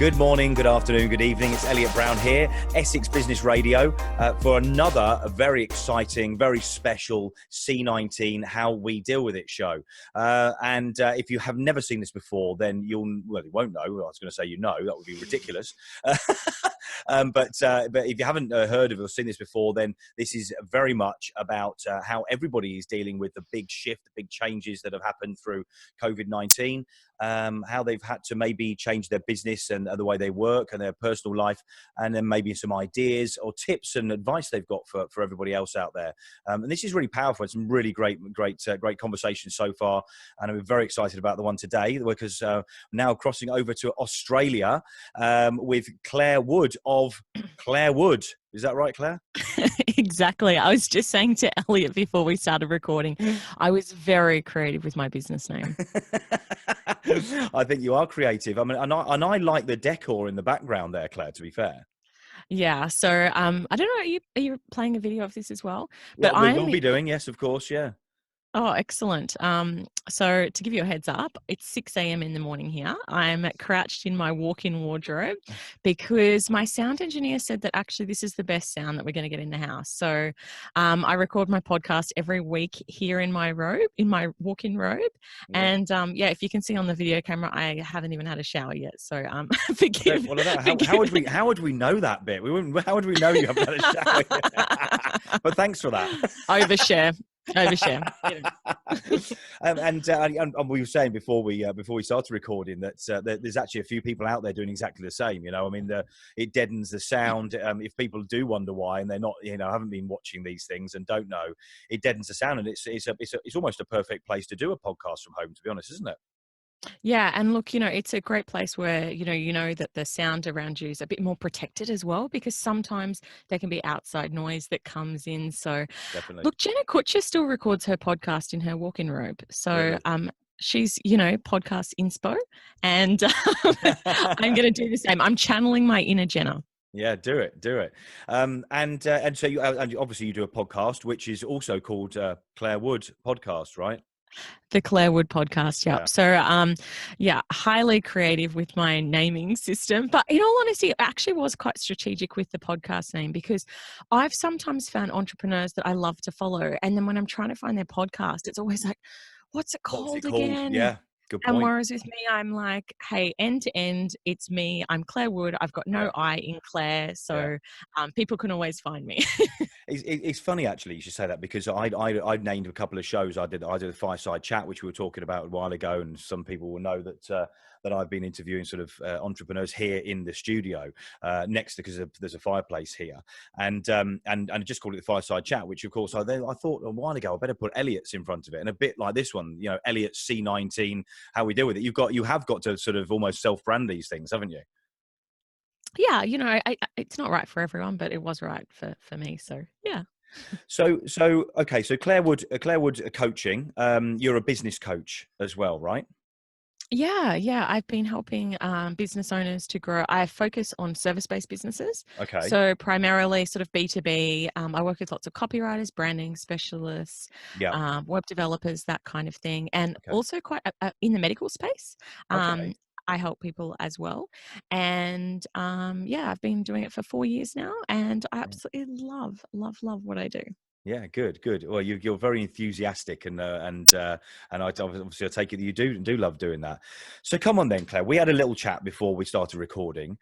Good morning, good afternoon, good evening. It's Elliot Brown here, Essex Business Radio, for another very exciting, very special C-19 How We Deal With It show. And if you have never seen this before, then you won't know. I was going to say that would be ridiculous. But if you haven't heard of it or seen this before, then this is very much about how everybody is dealing with the big shift, the big changes that have happened through COVID-19. How they've had to maybe change their business and the way they work and their personal life, and then maybe some ideas or tips and advice they've got for everybody else out there. And this is really powerful. It's some really great conversations so far, and I'm very excited about the one today because now crossing over to Australia with Clare Wood of Clare Wood. Is that right, Claire? Exactly. I was just saying to Elliot before we started recording, I was very creative with my business name. I think you are creative. I mean, and I like the decor in the background there, Claire, to be fair. Yeah. So I don't know, are you playing a video of this as well? But we will be doing, yes, of course, yeah. Oh, excellent. So to give you a heads up, it's 6 a.m. in the morning here. I'm crouched in my walk-in wardrobe because my sound engineer said that actually this is the best sound that we're going to get in the house. So I record my podcast every week here in my robe, in my walk-in robe. Yeah. And if you can see on the video camera, I haven't even had a shower yet. So forgive. How would we know that bit? How would we know you haven't had a shower yet? But thanks for that. Overshare. And we were saying before we started recording that there's actually a few people out there doing exactly the same. I mean, it deadens the sound. If people do wonder why, and they're not, haven't been watching these things and don't know, it deadens the sound, and it's almost a perfect place to do a podcast from home, to be honest, isn't it? Yeah. And look, it's a great place where, you know that the sound around you is a bit more protected as well, because sometimes there can be outside noise that comes in. So definitely. Look, Jenna Kutcher still records her podcast in her walk-in robe. So really? She's, podcast inspo, and I'm going to do the same. I'm channeling my inner Jenna. Yeah, do it. And so and obviously you do a podcast, which is also called Clare Wood Podcast, right? The Clare Wood Podcast, yep. Yeah. So, highly creative with my naming system. But in all honesty, it actually was quite strategic with the podcast name, because I've sometimes found entrepreneurs that I love to follow. And then when I'm trying to find their podcast, it's always like, what's it called again? Yeah. Good point. And whereas with me, I'm like, hey, end to end, it's me. I'm Clare Wood. I've got no I in Claire. So people can always find me. It's funny, actually, you should say that, because I named a couple of shows. I did a fireside chat, which we were talking about a while ago, and some people will know that I've been interviewing sort of entrepreneurs here in the studio next to, because there's a fireplace here, and I just called it the fireside chat, which of course I thought a while ago I better put Elliot's in front of it, and a bit like this one, Elliot's C-19, How We Deal With It. You have got to sort of almost self-brand these things, haven't you? Yeah, it's not right for everyone, but it was right for me. So yeah. So okay. So Clare Wood coaching. You're a business coach as well, right? Yeah. I've been helping business owners to grow. I focus on service-based businesses. Okay. So primarily sort of B2B. I work with lots of copywriters, branding specialists, web developers, that kind of thing. And also quite in the medical space. Okay. I help people as well. And I've been doing it for 4 years now, and I absolutely love what I do. Yeah, good. Well, you're very enthusiastic, and I obviously take it that you do love doing that. So come on then, Claire. We had a little chat before we started recording.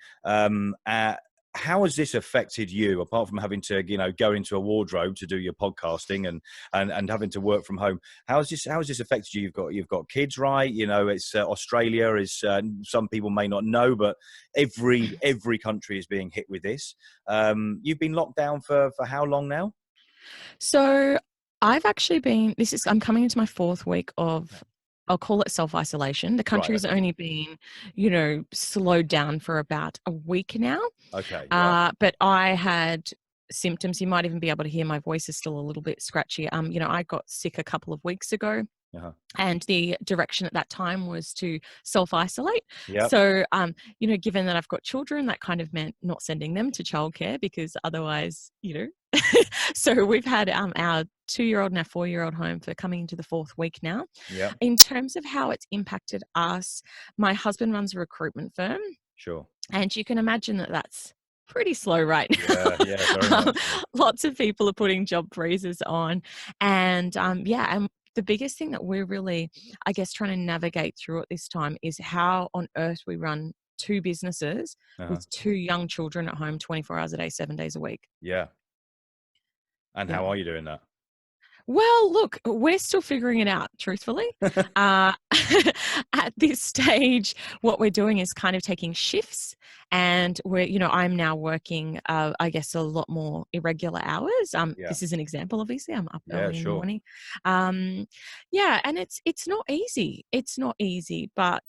How has this affected you, apart from having to go into a wardrobe to do your podcasting and having to work from home? How has this affected you? You've got kids, right? It's Australia is some people may not know, but every country is being hit with this. You've been locked down for how long now? So I've actually I'm coming into my 4th week of, I'll call it self-isolation. The country has only been, slowed down for about a week now. Okay. But I had symptoms. You might even be able to hear my voice is still a little bit scratchy. I got sick a couple of weeks ago. And the direction at that time was to self-isolate. Yep. So, given that I've got children, that kind of meant not sending them to childcare, because otherwise, so we've had our 2-year-old and our 4-year-old home for coming into the 4th week now. Yep. In terms of how it's impacted us, my husband runs a recruitment firm. Sure. And you can imagine that that's pretty slow right now. Yeah, yeah, very much so. Lots of people are putting job freezes on. And and the biggest thing that we're really, I guess, trying to navigate through at this time is how on earth we run two businesses Uh-huh. with two young children at home 24 hours a day, 7 days a week. Yeah. And Yeah. how are you doing that? Well, look, we're still figuring it out, truthfully. Uh, at this stage, what we're doing is kind of taking shifts, and I'm now working, I guess, a lot more irregular hours. Yeah. This is an example, obviously. I'm up Yeah, early in the sure. morning. Yeah, and it's not easy. It's not easy, but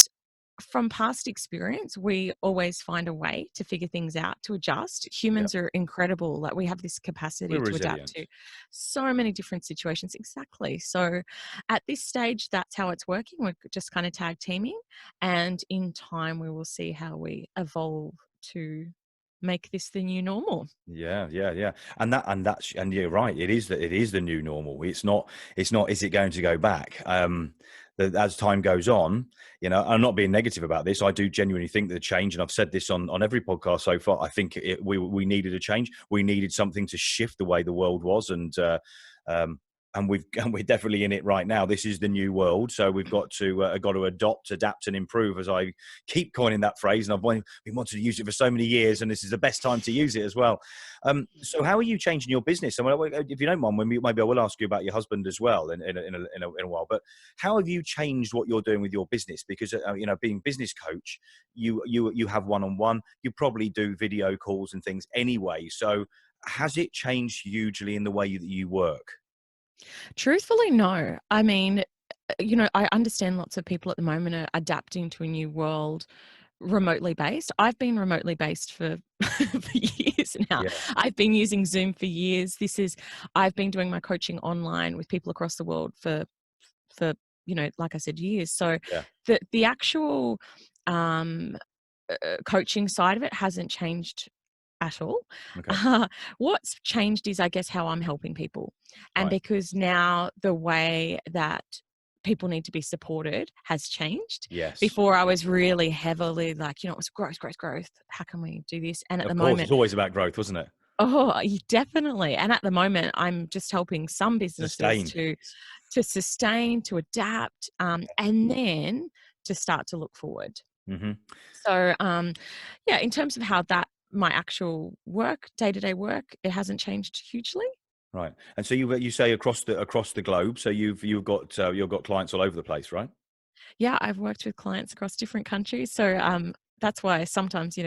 from past experience, we always find a way to figure things out, to adjust. Yeah. Humans are incredible. Like, we have this capacity We're to adapt resilient. to so many different situations. Exactly. So at this stage, that's how it's working. We're just kind of tag teaming, and in time, we will see how we evolve to make this the new normal. Yeah, yeah, yeah. And you're right. It is the new normal. It's not, is it going to go back? As time goes on, I'm not being negative about this. I do genuinely think that the change, and I've said this on every podcast so far, I think we needed a change. We needed something to shift the way the world was. Um, and we're definitely in it right now. This is the new world. So we've got to adopt, adapt and improve, as I keep coining that phrase. And been wanting to use it for so many years, and this is the best time to use it as well. So how are you changing your business? I mean, if you don't mind, maybe I will ask you about your husband as well in a while. But how have you changed what you're doing with your business? Because being business coach, you have one-on-one. You probably do video calls and things anyway. So has it changed hugely in the way that you work? Truthfully, no. I mean, I understand lots of people at the moment are adapting to a new world remotely based. I've been remotely based for for years now. Yeah, I've been using Zoom for years. I've been doing my coaching online with people across the world for like I said, years. So yeah, the actual um coaching side of it hasn't changed at all. okay, Uh, what's changed is, I guess, how I'm helping people. And right, because now the way that people need to be supported has changed. yes. Before, I was really heavily like, it was growth, growth, growth. How can we do this? And at the Of course, it's moment, always about growth, wasn't it? definitely. And at the moment, I'm just helping some businesses Sustain. to sustain, to adapt, and then to start to look forward. Hmm. So, yeah, in terms of how my actual work, day-to-day work, it hasn't changed hugely. Right. And so you say across the globe. So you've got clients all over the place, right? Yeah, I've worked with clients across different countries. So, that's why sometimes,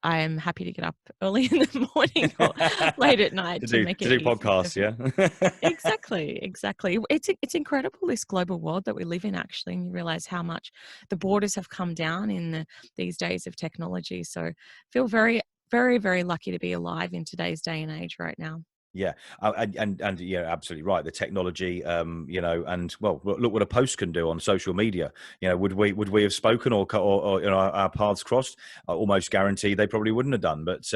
I am happy to get up early in the morning or late at night to make To it do easy for podcasts, people. yeah. Exactly, exactly. It's incredible, this global world that we live in, actually, and you realize how much the borders have come down in these days of technology. So feel very, very, very lucky to be alive in today's day and age right now. Yeah, and yeah, absolutely right. The technology, and well, look what a post can do on social media. Would we have spoken or our paths crossed? I almost guarantee they probably wouldn't have done. But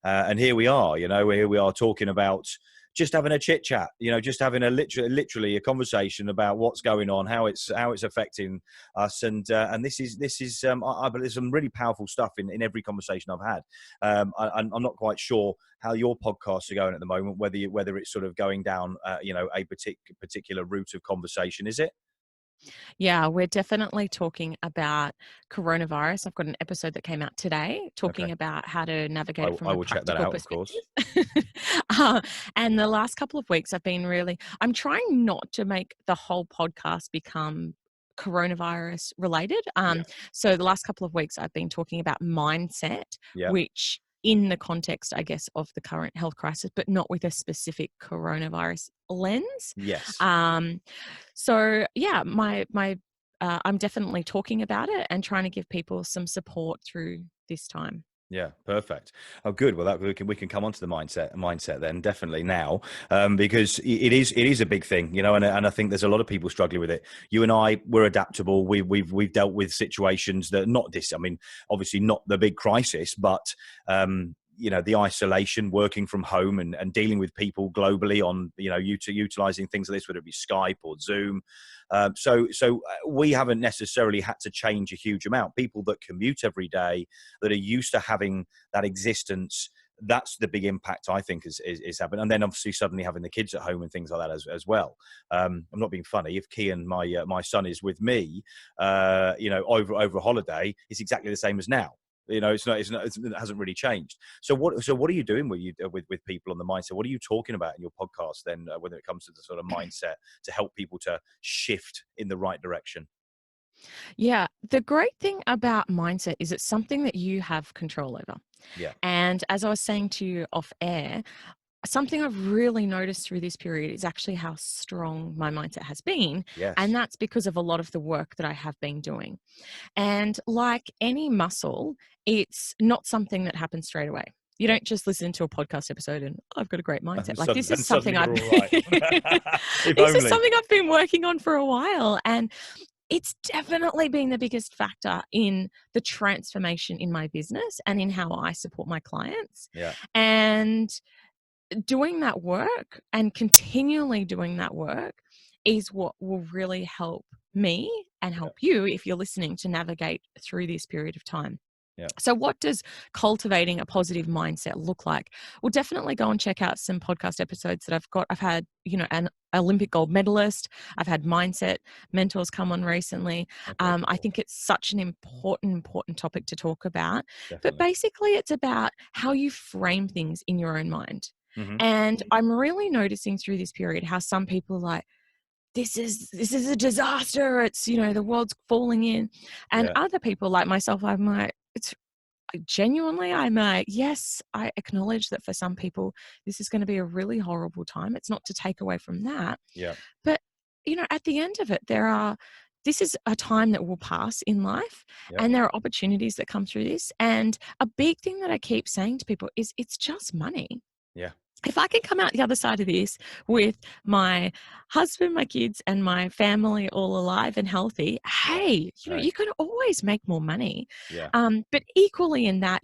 and here we are. Here we are talking about just having a chit chat. Just having literally a conversation about what's going on, how it's affecting us, and this is I believe there's some really powerful stuff in every conversation I've had. I'm not quite sure how your podcasts are going at the moment, whether it's sort of going down, a particular route of conversation, is it? Yeah, we're definitely talking about coronavirus. I've got an episode that came out today talking Okay. about how to navigate it from I a will check that practical out, of course. perspective. uh, and the last couple of weeks, I'm trying not to make the whole podcast become coronavirus related. Yeah. So the last couple of weeks, I've been talking about mindset, Yeah. which in the context, I guess, of the current health crisis, but not with a specific coronavirus lens. Yes. Um, so yeah, I'm definitely talking about it and trying to give people some support through this time. Yeah, perfect. Oh, good. Well, we can come on to the mindset then, definitely now, because it is a big thing, and I think there's a lot of people struggling with it. You and I, we're adaptable. We've dealt with situations that not this. I mean, obviously not the big crisis, but the isolation, working from home, and dealing with people globally on, utilizing things like this, whether it be Skype or Zoom. So we haven't necessarily had to change a huge amount. People that commute every day, that are used to having that existence, that's the big impact I think is happening. And then obviously suddenly having the kids at home and things like that as well. I'm not being funny. If Kian, my son, is with me, over a holiday, it's exactly the same as now. It hasn't really changed. So what are you doing with people on the mindset? What are you talking about in your podcast then, when it comes to the sort of mindset to help people to shift in the right direction? Yeah, the great thing about mindset is it's something that you have control over. Yeah. And as I was saying to you off air, something I've really noticed through this period is actually how strong my mindset has been. And Yes. that's because of a lot of the work that I have been doing. And like any muscle, it's not something that happens straight away. You Yeah. don't just listen to a podcast episode and I've got a great mindset. And Like this is suddenly something you're I've all right. If this is only. something I've been working on for a while. And it's definitely been the biggest factor in the transformation in my business and in how I support my clients. Yeah. And doing that work and continually doing that work is what will really help me and help you if you're listening to navigate through this period of time. Yeah. So what does cultivating a positive mindset look like? Well, definitely go and check out some podcast episodes that I've got. I've had, an Olympic gold medalist. I've had mindset mentors come on recently. Okay, I cool. think it's such an important topic to talk about. But Definitely. basically, it's about how you frame things in your own mind. Hmm. And I'm really noticing through this period how some people are like, this is a disaster. It's, the world's falling in. And Yeah. other people like myself, I'm like, I'm like, yes, I acknowledge that for some people, this is going to be a really horrible time. It's not to take away from that. Yeah. But, at the end of it, this is a time that will pass in life, Yeah. and there are opportunities that come through this. And a big thing that I keep saying to people is it's just money. Yeah. If I can come out the other side of this with my husband, my kids, and my family all alive and healthy, Yeah. hey, Hey. you can always make more money. Yeah. But equally in that,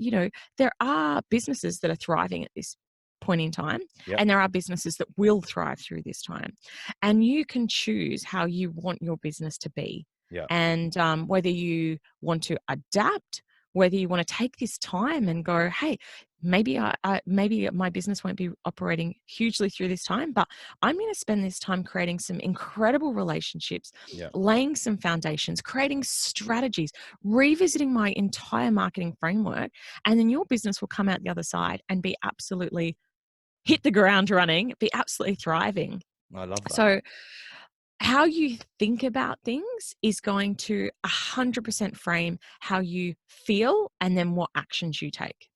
there are businesses that are thriving at this point in time, Yep. and there are businesses that will thrive through this time. And you can choose how you want your business to be. Yeah. And whether you want to adapt, whether you want to take this time and go, hey, maybe maybe my business won't be operating hugely through this time, but I'm going to spend this time creating some incredible relationships, Yeah. laying some foundations, creating strategies, revisiting my entire marketing framework, and then your business will come out the other side and be absolutely hit the ground running, be absolutely thriving. I love that. So how you think about things is going to 100% frame how you feel and then what actions you take.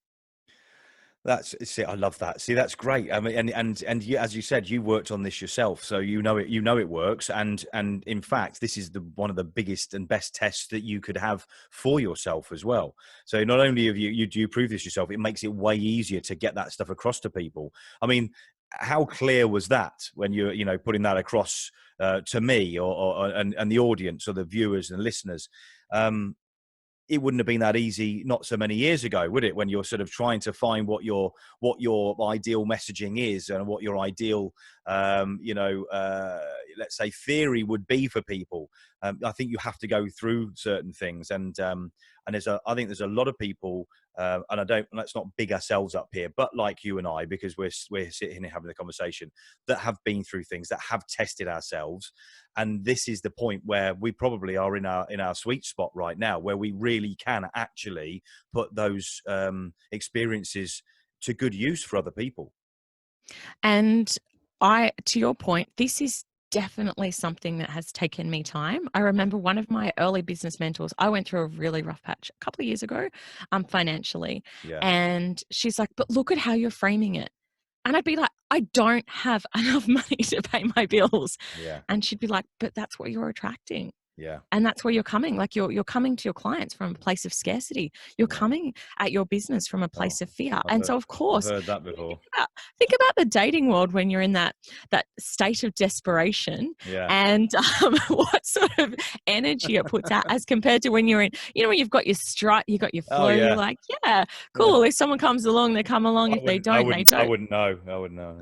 I love that. See, that's great. I mean, and you, as you said, you worked on this yourself, so it works. And in fact, this is one of the biggest and best tests that you could have for yourself as well. So not only have you prove this yourself, it makes it way easier to get that stuff across to people. I mean, how clear was that when you're putting that across to me and the audience or the viewers and listeners? It wouldn't have been that easy not so many years ago, would it? When you're sort of trying to find what your ideal messaging is and what your ideal, let's say theory would be for people. I think you have to go through certain things, and I think there's a lot of people, and let's not big ourselves up here, but like you and I, because we're sitting here having the conversation, that have been through things, that have tested ourselves. And this is the point where we probably are in our sweet spot right now, where we really can actually put those experiences to good use for other people. And to your point, this is definitely something that has taken me time. I remember one of my early business mentors, I went through a really rough patch a couple of years ago, financially. Yeah. And she's like, but look at how you're framing it. And I'd be like, I don't have enough money to pay my bills. Yeah. And she'd be like, but that's what you're attracting. Yeah. And that's where you're coming. Like you're coming to your clients from a place of scarcity. You're Yeah. coming at your business from a Oh, place of fear. I've And heard, so of I've course, heard that you know, before. think about the dating world when you're in that state of desperation, Yeah. and what sort of energy it puts out as compared to when you're in, when you've got your strut, you've got your Oh flow, you're yeah. like, yeah, Yeah. cool. If someone comes along, they come along. I If they wouldn't. I don't, they wouldn't. I don't. wouldn't know. I wouldn't know.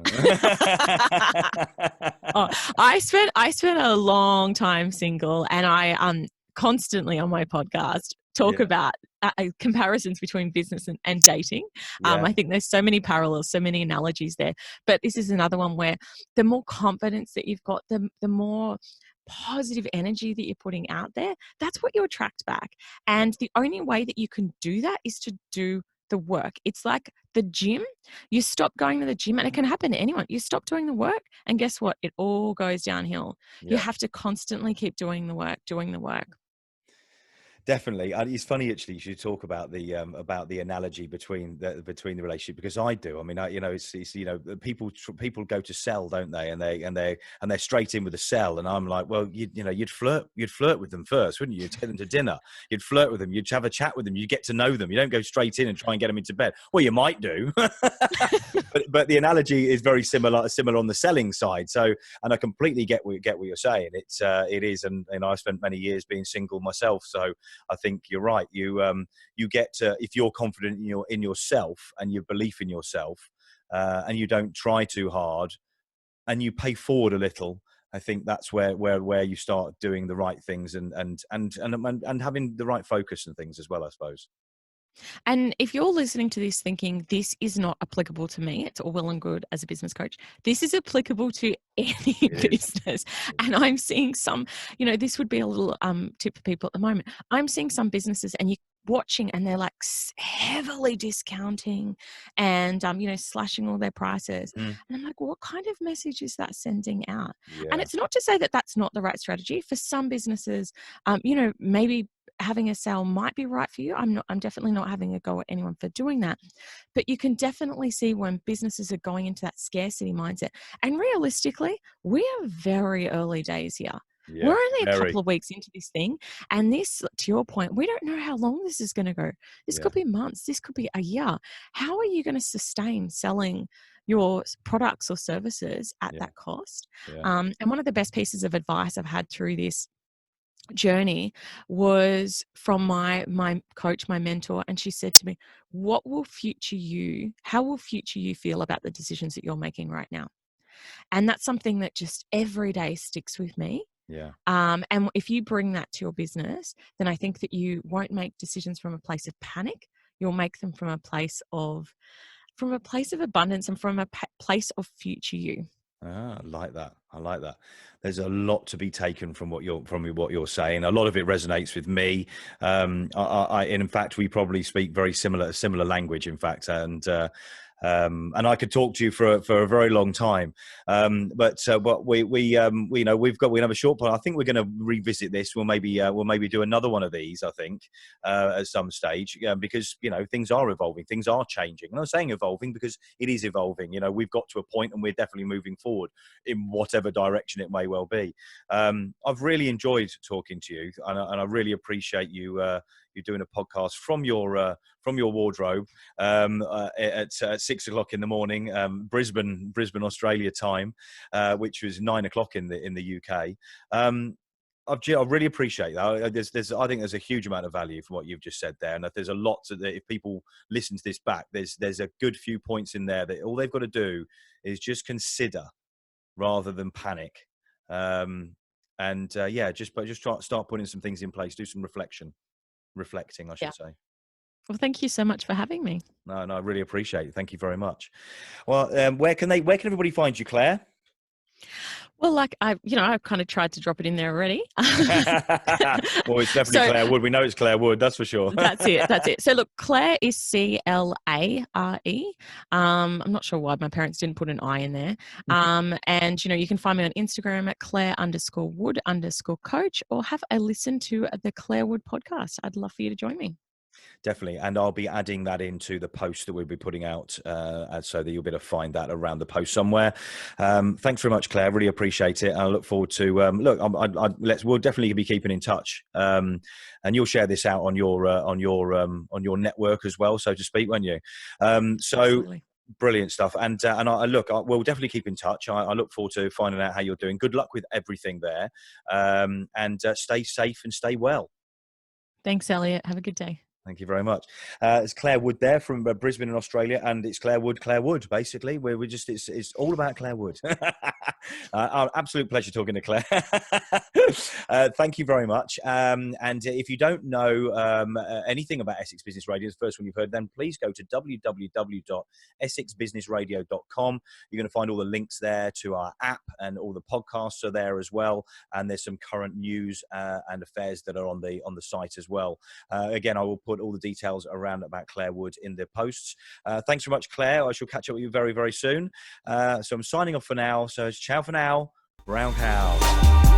Oh, I spent a long time single, and I constantly on my podcast talk Yeah. about comparisons between business and dating. Yeah. I think there's so many parallels, so many analogies there. But this is another one where the more confidence that you've got, the more positive energy that you're putting out there, that's what you attract back. And the only way that you can do that is to do the work. It's like the gym. You stop going to the gym, and it can happen to anyone. You stop doing the work, and guess what? It all goes downhill. You Yeah. have to constantly keep doing the work, doing the work. Definitely. It's funny actually you should talk about the analogy between the relationship, because I do. I mean, it's people go to sell, don't they? And they're straight in with a sell, and I'm like, well, you'd flirt with them first, wouldn't you? You'd take them to dinner, you'd flirt with them, you'd have a chat with them, you get to know them. You don't go straight in and try and get them into bed. Well, you might do, but the analogy is very similar on the selling side. So, and I completely get what you're saying. It is, and I spent many years being single myself, so I think you're right. You get to, if you're confident in yourself and your belief in yourself, and you don't try too hard, and you pay forward a little. I think that's where you start doing the right things and having the right focus and things as well, I suppose. And if you're listening to this thinking this is not applicable to me, it's all well and good as a business coach. This is applicable to any It is. business. And I'm seeing some, this would be a little tip for people at the moment. I'm seeing some businesses, and you watching, and they're like heavily discounting and slashing all their prices. Mm. And I'm like, what kind of message is that sending out? And Yeah. it's not to say that that's not the right strategy for some businesses. Maybe having a sale might be right for you. I'm definitely not having a go at anyone for doing that. But you can definitely see when businesses are going into that scarcity mindset. And realistically, we are very early days here. We're Yeah. only a Very. couple of weeks into this thing. And this, to your point, we don't know how long this is going to go. This Yeah. could be months. This could be a year. How are you going to sustain selling your products or services at that cost? Yeah. And one of the best pieces of advice I've had through this journey was from my coach, my mentor, and she said to me, how will future you feel about the decisions that you're making right now? And that's something that just every day sticks with me. Yeah. And if you bring that to your business, then I think that you won't make decisions from a place of panic. You'll make them from a place of abundance and from a place of future you. I like that. I like that. There's a lot to be taken from what you're saying. A lot of it resonates with me. And in fact, we probably speak very similar language. In fact, and I could talk to you for a very long time. But we have a short point. I think we're going to revisit this. We'll maybe do another one of these. I think at some stage, because things are evolving, things are changing. And I'm saying evolving because it is evolving. We've got to a point, and we're definitely moving forward in whatever direction it may well be. I've really enjoyed talking to you, and I really appreciate you doing a podcast from your wardrobe at 6 o'clock in the morning, Brisbane, Australia time, which was 9 o'clock in the UK. I really appreciate that. I think there's a huge amount of value from what you've just said there, and if there's a lot if people listen to this back, there's a good few points in there that all they've got to do is just consider rather than panic. Just start putting some things in place, do some reflecting, I should say. Well, thank you so much for having me. No, I really appreciate it. Thank you very much. Well, where can everybody find you, Claire? Well, like I've kind of tried to drop it in there already. Well, it's definitely Clare Wood. We know it's Clare Wood, that's for sure. That's it. So look, Claire is Clare. I'm not sure why my parents didn't put an I in there. And you can find me on Instagram at Clare_Wood_coach, or have a listen to the Clare Wood podcast. I'd love for you to join me. Definitely. And I'll be adding that into the post that we'll be putting out, so that you'll be able to find that around the post somewhere. Thanks very much, Claire. Really appreciate it. I look forward to, we'll definitely be keeping in touch. And you'll share this out on your network as well, so to speak, won't you? Absolutely. Brilliant stuff. And we'll definitely keep in touch. I look forward to finding out how you're doing. Good luck with everything there. And stay safe and stay well. Thanks, Elliot. Have a good day. Thank you very much. It's Clare Wood there from Brisbane in Australia, and it's Clare Wood, basically. It's all about Clare Wood. Absolute pleasure talking to Claire. Thank you very much. And if you don't know anything about Essex Business Radio, the first one you've heard, then please go to www.essexbusinessradio.com. You're going to find all the links there to our app, and all the podcasts are there as well. And there's some current news and affairs that are on the site as well. Again, I will put all the details around about Clare Wood in the posts. Thanks very much, Claire. I shall catch up with you very, very soon. So I'm signing off for now. So it's ciao for now, Brown Cow.